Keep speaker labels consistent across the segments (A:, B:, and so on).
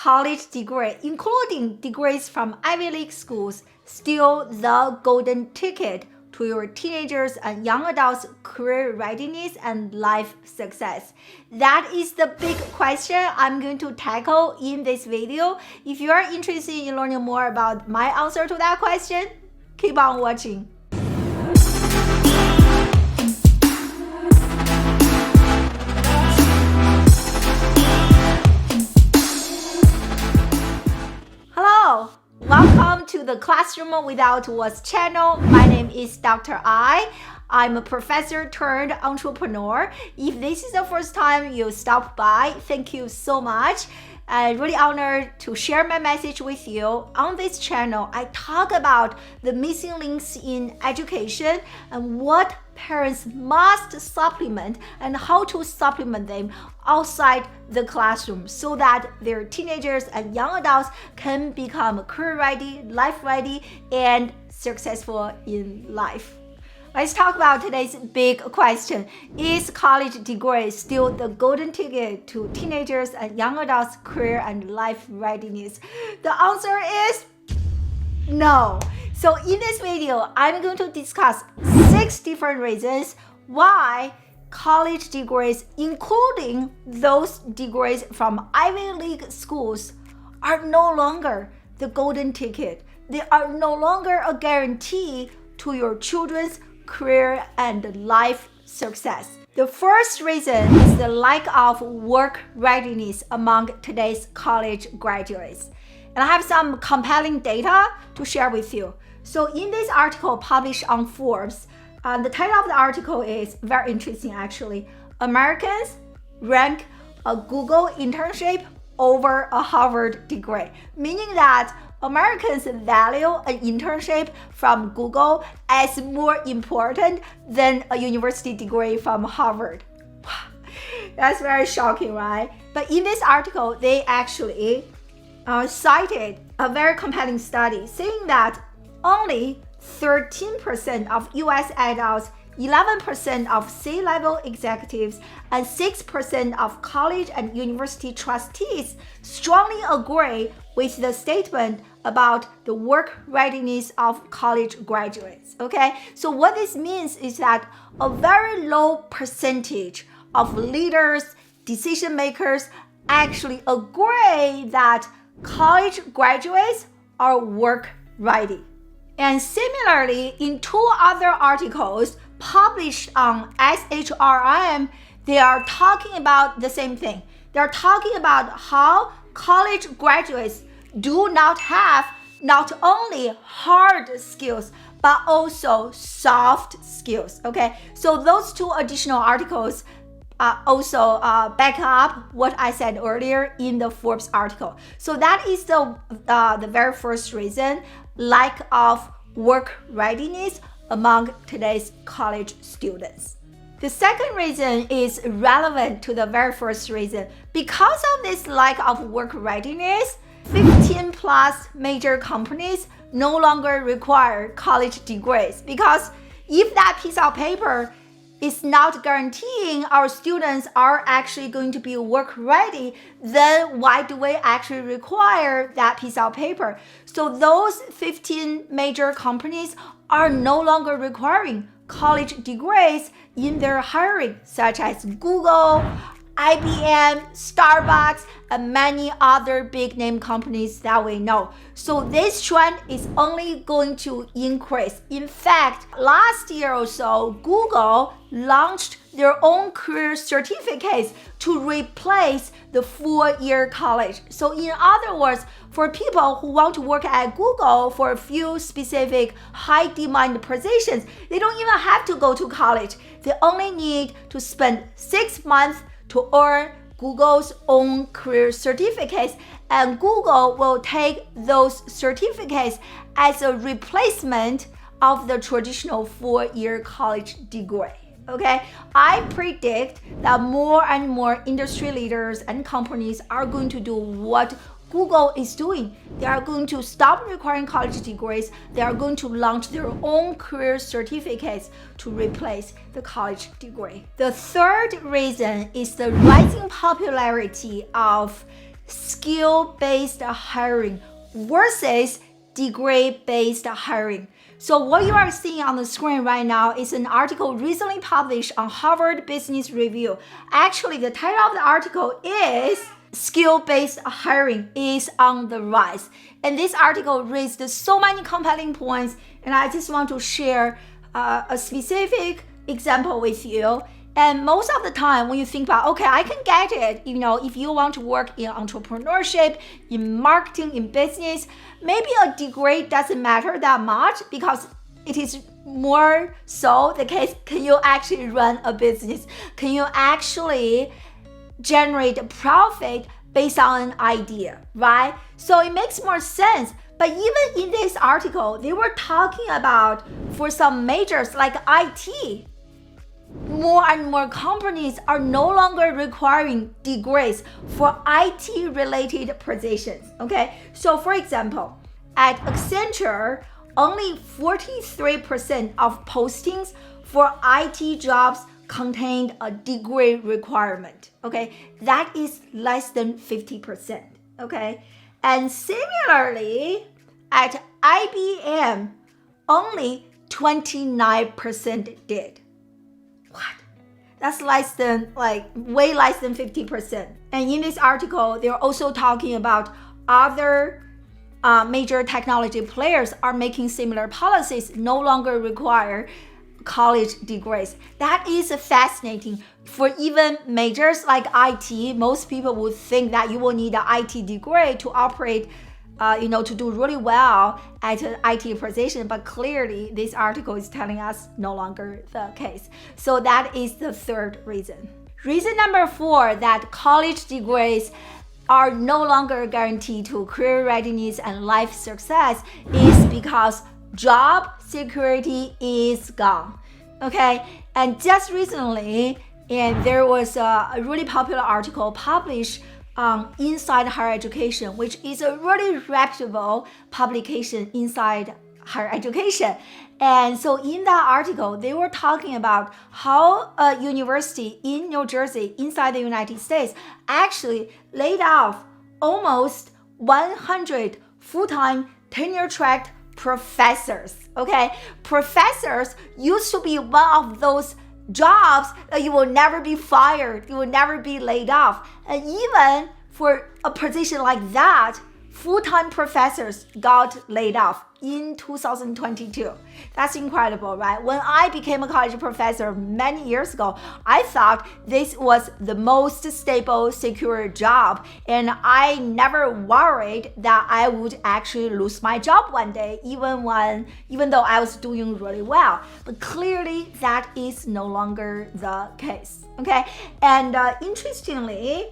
A: college degree, including degrees from Ivy League schools, still the golden ticket to your teenagers and young adults' career readiness and life success? That is the big question I'm going to tackle in this video. If you are interested in learning more about my answer to that question, keep on watching. Hello, welcome to the Classroom Without Walls channel. My name is Dr. I. I'm a professor turned entrepreneur. If this is the first time you stop by, thank you so much. I'm really honored to share my message with you. On this channel, I talk about the missing links in education and what parents must supplement and how to supplement them outside the classroom so that their teenagers and young adults can become career ready, life ready, and successful in life. Let's talk about today's big question. Is college degree still the golden ticket to teenagers and young adults' career and life readiness? The answer is no. So in this video, I'm going to discuss 6 different reasons why college degrees, including those degrees from Ivy League schools, are no longer the golden ticket. They are no longer a guarantee to your children's career and life success. The first reason is the lack of work readiness among today's college graduates. And I have some compelling data to share with you. So in this article published on Forbes, the title of the article is very interesting actually. Americans rank a Google internship over a Harvard degree, meaning that Americans value an internship from Google as more important than a university degree from Harvard. That's very shocking, right? But in this article, they actually cited a very compelling study saying that only 13% of US adults, 11% of C-level executives, and 6% of college and university trustees strongly agree with the statement about the work readiness of college graduates. Okay, so what this means is that a very low percentage of leaders, decision makers actually agree that college graduates are work ready. And similarly, in 2 other articles published on SHRM, they are talking about the same thing. They're talking about how college graduates do not have not only hard skills, but also soft skills, okay? So those 2 additional articles also back up what I said earlier in the Forbes article. So that is the very first reason, lack of work readiness among today's college students. The second reason is relevant to the very first reason. Because of this lack of work readiness, 15 plus major companies no longer require college degrees, because if that piece of paper is not guaranteeing our students are actually going to be work ready, then why do we actually require that piece of paper? So those 15 major companies are no longer requiring college degrees in their hiring, such as Google, IBM, Starbucks, and many other big name companies that we know. So this trend is only going to increase. In fact, last year or so, Google launched their own career certificates to replace the 4-year college. So in other words, for people who want to work at Google for a few specific high demand positions, they don't even have to go to college. They only need to spend 6 months to earn Google's own career certificates, and Google will take those certificates as a replacement of the traditional 4-year college degree. Okay, I predict that more and more industry leaders and companies are going to do what Google is doing. They are going to stop requiring college degrees. They are going to launch their own career certificates to replace the college degree. The third reason is the rising popularity of skill-based hiring versus degree-based hiring. So what you are seeing on the screen right now is an article recently published on Harvard Business Review. Actually, the title of the article is Skill-based hiring is on the rise. And this article raised so many compelling points, and I just want to share a specific example with you. And most of the time when you think about, okay, I can get it, if you want to work in entrepreneurship, in marketing, in business, maybe a degree doesn't matter that much because it is more so the case, can you actually run a business? Can you actually generate profit based on an idea, right? So it makes more sense. But even in this article, they were talking about for some majors like IT, more and more companies are no longer requiring degrees for IT-related positions, okay? So for example, at Accenture, only 43% of postings for IT jobs contained a degree requirement, okay? That is less than 50%, okay? And similarly, at IBM, only 29% did. What? That's way less than 50%. And in this article, they're also talking about other major technology players are making similar policies, no longer require college degrees. That is fascinating. For even majors like IT, most people would think that you will need an IT degree to operate to do really well at an IT position, but clearly this article is telling us no longer the case. So that is the third reason. Reason number 4, that college degrees are no longer guaranteed to career readiness and life success, is because job security is gone. Okay, and just recently, and there was a really popular article published Inside Higher Education, which is a really reputable publication inside higher education. And so in that article, they were talking about how a university in New Jersey, inside the United States, actually laid off almost 100 full-time tenure-track professors, okay? Professors used to be one of those jobs that you will never be fired, you will never be laid off. And even for a position like that, full-time professors got laid off in 2022. That's incredible, right? When I became a college professor many years ago, I thought this was the most stable, secure job, and I never worried that I would actually lose my job one day, even though I was doing really well. But clearly, that is no longer the case, okay? And interestingly,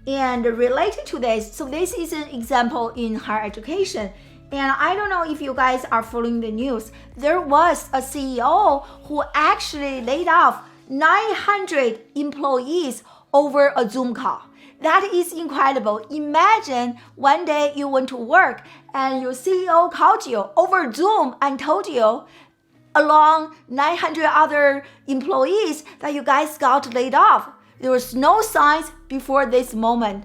A: and related to this, so this is an example in higher education. And I don't know if you guys are following the news. There was a CEO who actually laid off 900 employees over a Zoom call. That is incredible. Imagine one day you went to work and your CEO called you over Zoom and told you, along 900 other employees, that you guys got laid off. There was no signs before this moment.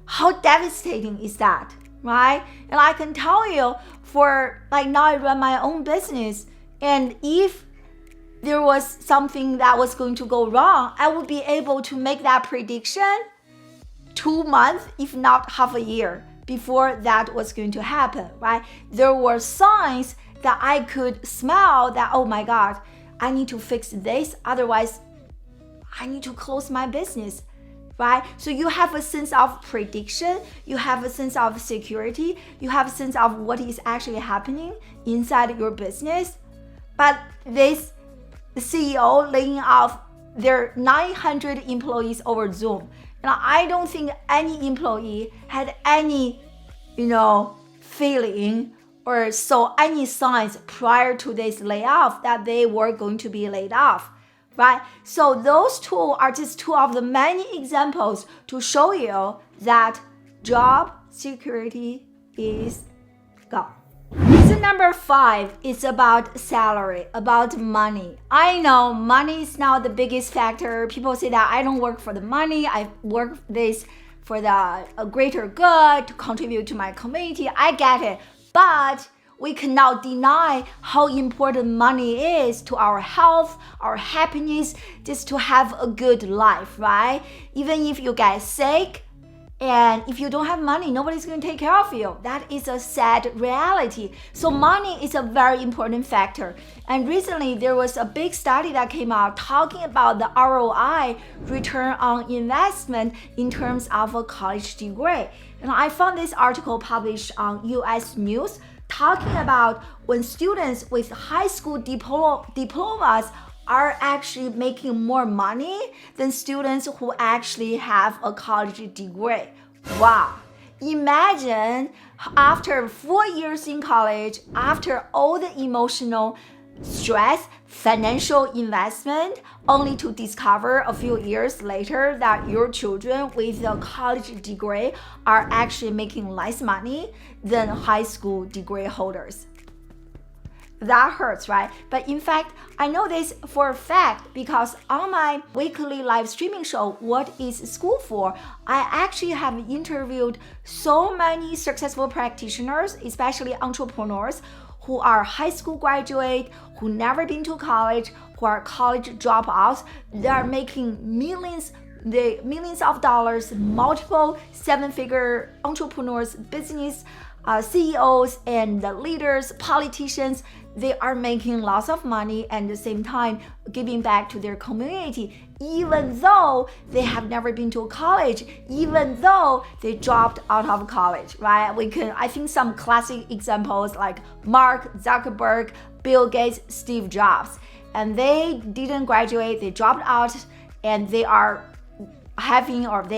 A: How devastating is that, right? And I can tell you, for now I run my own business, and if there was something that was going to go wrong, I would be able to make that prediction 2 months, if not half a year, before that was going to happen, right? There were signs that I could smell that, oh my God, I need to fix this, otherwise I need to close my business, right? So you have a sense of prediction, you have a sense of security, you have a sense of what is actually happening inside your business. But this CEO laying off their 900 employees over Zoom, and I don't think any employee had any, feeling or saw any signs prior to this layoff that they were going to be laid off. Right? So those two are just two of the many examples to show you that job security is gone. Reason number 5 is about salary, about money. I know money is not the biggest factor. People say that I don't work for the money, I work this for the greater good, to contribute to my community. I get it. But we cannot deny how important money is to our health, our happiness, just to have a good life, right? Even if you get sick, and if you don't have money, nobody's going to take care of you. That is a sad reality. So money is a very important factor. And recently, there was a big study that came out talking about the ROI, return on investment, in terms of a college degree. And I found this article published on US News talking about when students with high school diplomas are actually making more money than students who actually have a college degree. Wow. Imagine after 4 years in college, after all the emotional stress, financial investment, only to discover a few years later that your children with a college degree are actually making less money than high school degree holders. That hurts, right? But in fact, I know this for a fact because on my weekly live streaming show, What is School For?, I actually have interviewed so many successful practitioners, especially entrepreneurs, who are high school graduate, who never been to college, who are college dropouts. They are making millions of dollars, multiple seven-figure entrepreneurs, business CEOs and the leaders, politicians. They are making lots of money and at the same time giving back to their community, even though they have never been to college, even though they dropped out of college, right? I think some classic examples like Mark Zuckerberg, Bill Gates, Steve Jobs, and they didn't graduate, they dropped out, and they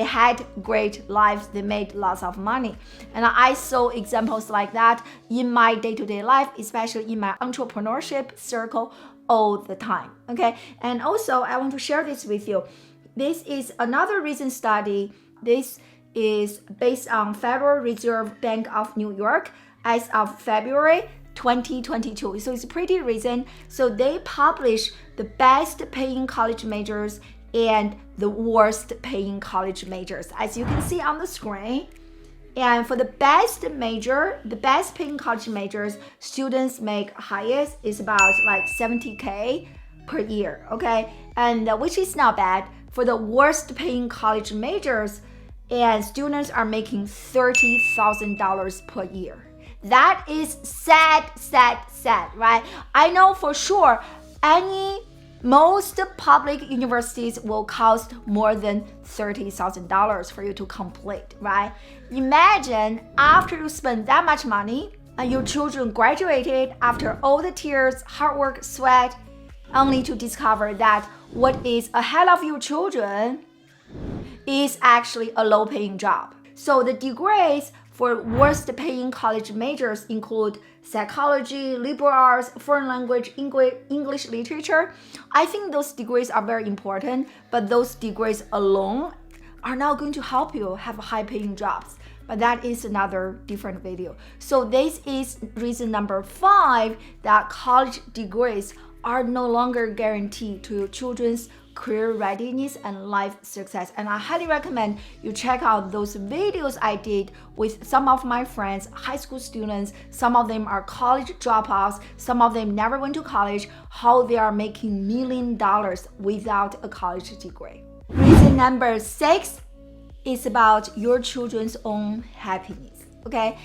A: had great lives, they made lots of money. And I saw examples like that in my day-to-day life, especially in my entrepreneurship circle all the time, okay? And also, I want to share this with you. This is another recent study. This is based on Federal Reserve Bank of New York as of February 2022. So it's pretty recent. So they publish the best paying college majors and the worst paying college majors, as you can see on the screen. And for the best paying college majors, students make highest is about like $70K per year, okay? And which is not bad. For the worst paying college majors, and students are making $30,000 per year. That is sad, right? I know for sure most public universities will cost more than $30,000 for you to complete, right? Imagine after you spend that much money and your children graduated after all the tears, hard work, sweat, only to discover that what is ahead of your children is actually a low-paying job. So the degrees for worst paying college majors include psychology, liberal arts, foreign language, English literature. I think those degrees are very important, but those degrees alone are not going to help you have high paying jobs. But that is another different video. So this is reason number 5 that college degrees are no longer guaranteed to your children's career readiness and life success. And I highly recommend you check out those videos I did with some of my friends, high school students. Some of them are college dropouts, some of them never went to college, how they are making $1 million without a college degree. Reason number 6 is about your children's own happiness, okay?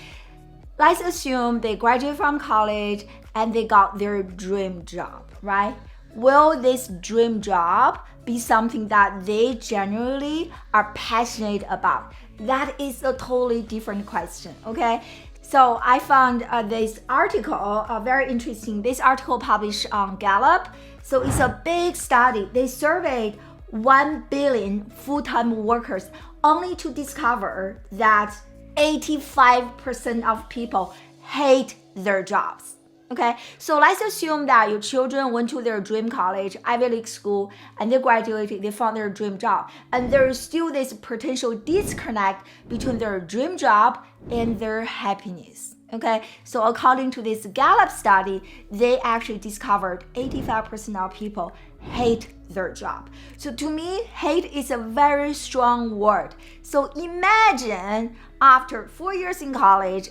A: Let's assume they graduate from college and they got their dream job, right? Will this dream job be something that they genuinely are passionate about? That is a totally different question, okay? So I found this article very interesting. This article published on Gallup. So it's a big study. They surveyed 1 billion full-time workers only to discover that 85% of people hate their jobs. Okay, so let's assume that your children went to their dream college, Ivy League school, and they graduated, they found their dream job. And there is still this potential disconnect between their dream job and their happiness. Okay, so according to this Gallup study, they actually discovered 85% of people hate their job. So to me, hate is a very strong word. So imagine after 4 years in college,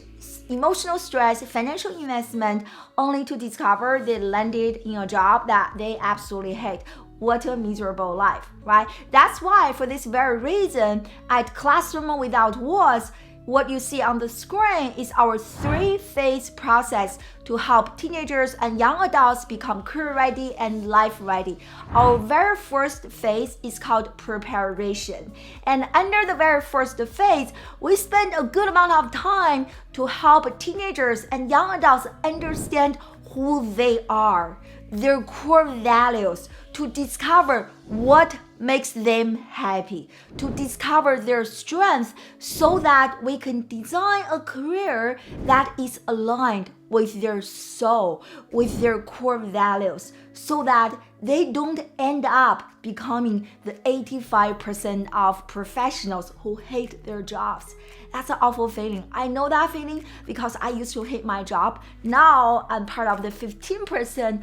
A: emotional stress, financial investment, only to discover they landed in a job that they absolutely hate. What a miserable life, right? That's why, for this very reason, at Classroom Without Walls, what you see on the screen is our 3-phase process to help teenagers and young adults become career ready and life ready. Our very first phase is called preparation. And under the very first phase, we spend a good amount of time to help teenagers and young adults understand who they are, their core values, to discover what makes them happy, to discover their strengths so that we can design a career that is aligned with their soul, with their core values, so that they don't end up becoming the 85% of professionals who hate their jobs. That's an awful feeling. I know that feeling because I used to hate my job. Now I'm part of the 15%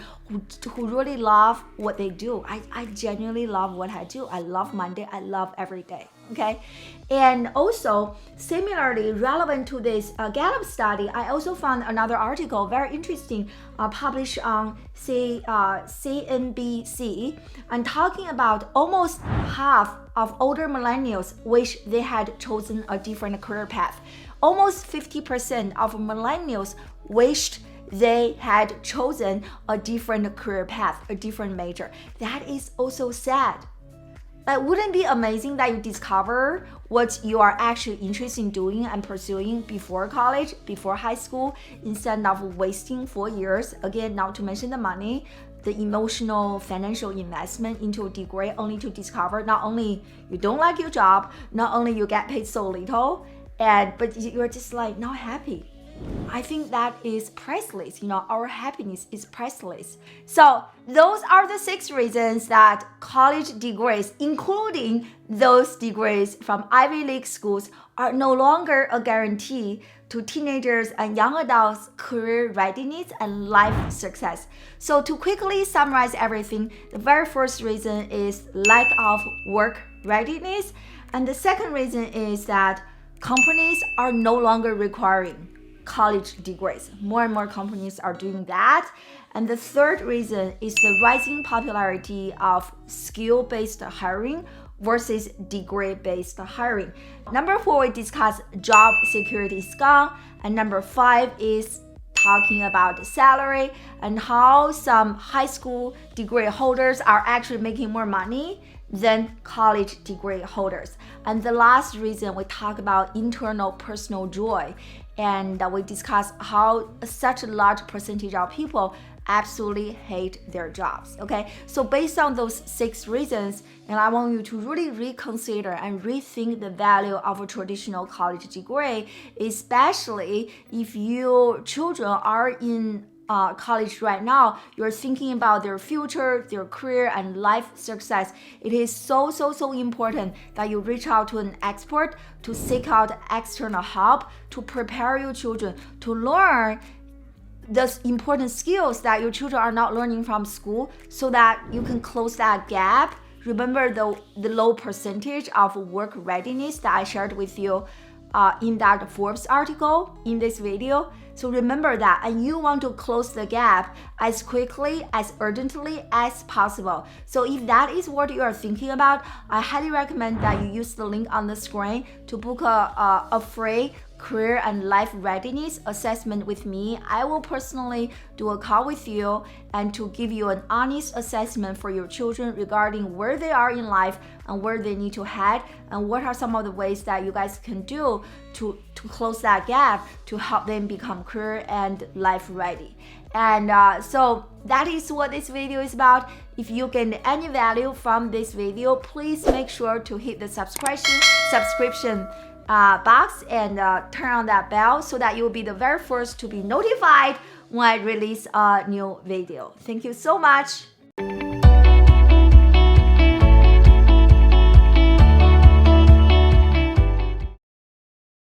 A: who really love what they do. I genuinely love what I do. I love Monday. I love every day. Okay, and also similarly relevant to this Gallup study, I also found another article very interesting, published on CNBC, and talking about almost half of older millennials wish they had chosen a different career path. Almost 50% of millennials wished they had chosen a different career path, a different major. That is also sad. But wouldn't it be amazing that you discover what you are actually interested in doing and pursuing before college, before high school, instead of wasting 4 years, again, not to mention the money, the emotional, financial investment into a degree, only to discover not only you don't like your job, not only you get paid so little, but you're just like not happy. I think that is priceless. Our happiness is priceless. So those are the 6 reasons that college degrees, including those degrees from Ivy League schools, are no longer a guarantee to teenagers and young adults' career readiness and life success. So to quickly summarize everything, the very first reason is lack of work readiness. And the second reason is that companies are no longer requiring college degrees. More and more companies are doing that. And the third reason is the rising popularity of skill-based hiring versus degree-based hiring. Number 4, we discuss job security is gone. And number 5 is talking about salary and how some high school degree holders are actually making more money than college degree holders. And the last reason, we talk about internal personal joy. And we discuss how such a large percentage of people absolutely hate their jobs. Okay, so based on those 6 reasons, and I want you to really reconsider and rethink the value of a traditional college degree, especially if your children are in college right now, you're thinking about their future, their career, and life success. It is so important that you reach out to an expert, to seek out external help, to prepare your children to learn the important skills that your children are not learning from school, so that you can close that gap. Remember the low percentage of work readiness that I shared with you in that Forbes article in this video. So remember that, and you want to close the gap as quickly, as urgently as possible. So if that is what you are thinking about, I highly recommend that you use the link on the screen to book a free career and life readiness assessment with me. I will personally do a call with you and to give you an honest assessment for your children regarding where they are in life and where they need to head, and what are some of the ways that you guys can do to close that gap to help them become career and life ready. And so that is what this video is about. If you gain any value from this video, please make sure to hit the subscription box and turn on that bell so that you'll be the very first to be notified when I release a new video. Thank you so much.